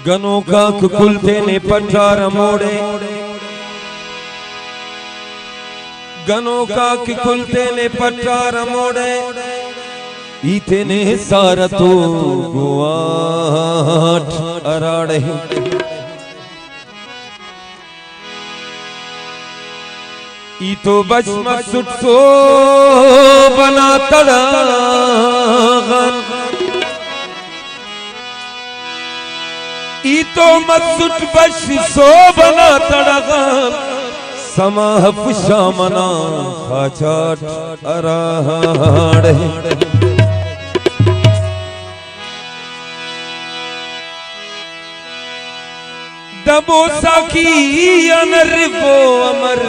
गनों का खुलते ने पठार मोड़े, गनों का खुलते ने पठार मोड़े, इते ने सारा तो गुआठ अराड़े। ई तो बच मकसुद सो बना तड़ागन, ई तो मकसुद बच सो बना तड़ागन, समाह पुशा मना खाचाट अराड़े। दबो साकी अनरबो अमर,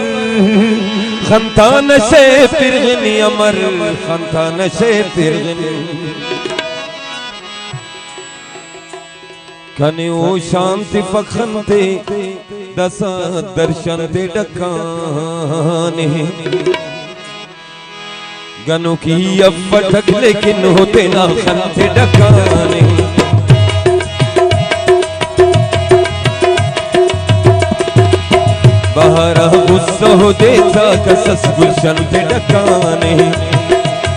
खंतान से फिरगनी अमर, खंतान से फिरगनी कने ओ शांति फखनते दसा दर्शन दे डकाने। गनों की अब पटक लेकिन होते ना खनते डकाने। बहारा गुस्सा हो देता कसस गुलशन पे डकाने।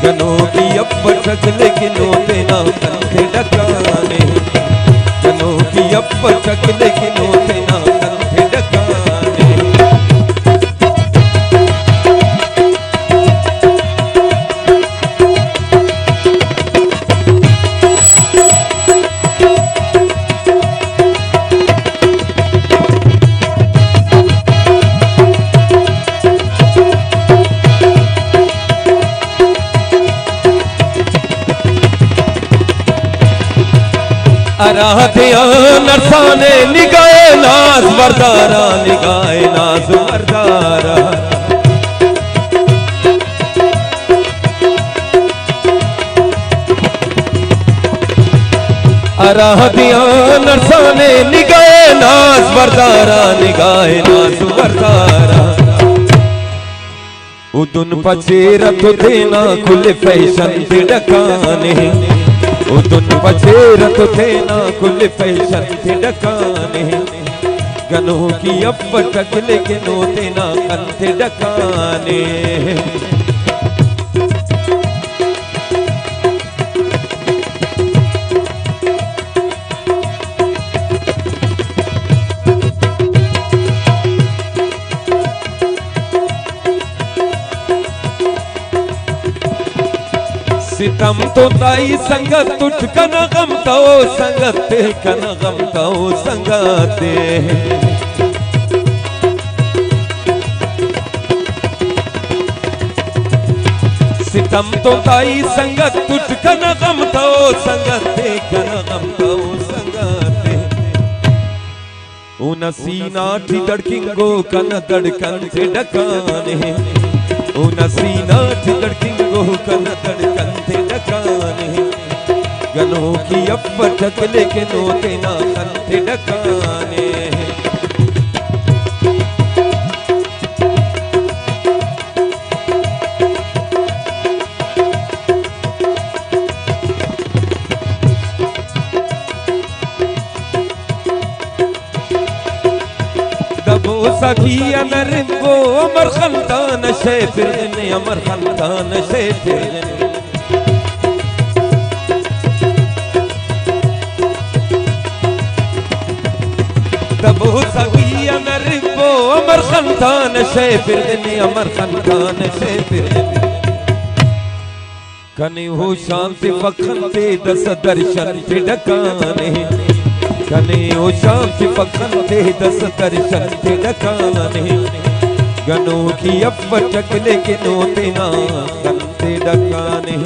गनों की अब पटक लेकिन होते ना खनते डकाने। गनों की अब पटक लेकिन होते ना खनते डकाने। अराधिया नरसाने निगाहे नाज बरदारा, निगाहे नाज बरदारा। अराधिया नरसाने निगाहे नाज बरदारा, निगाहे नाज बरदारा। उदुन पचेरा तो देना खुले फैशन से डकाने। उदुन पचेरा तो देना खुले फैशन से डकाने। गनों की अब पटक लेकिन होते ना खनते डकाने। सितम तो ताई संगत उठ कना गम तो संगते, कना गम तो संगते। सितम तो ताई संगत उठ कना गम तो संगते, कना गम तो संगते। उन सीना ठी धड़किंगो कन धड़कन से डकाने। उन सीना ठी धड़किंगो कन धड़कन से डकाने। गनों की अब पटक लेकिन होते ना खनते डकाने। दबो सखी अमर वो अमर खंतान से फिरने, अमर खंतान से फिरने। दबो सखी अमर वो अमर खंतान से फिरने, अमर खंतान से फिरने। कने हो शांति फखनते दस दर्शन से डकाने। कने ओ शांति फखनते दस दर्शन से डकाने। गनों की अब पटक लेकिन होते ना खनते डकाने।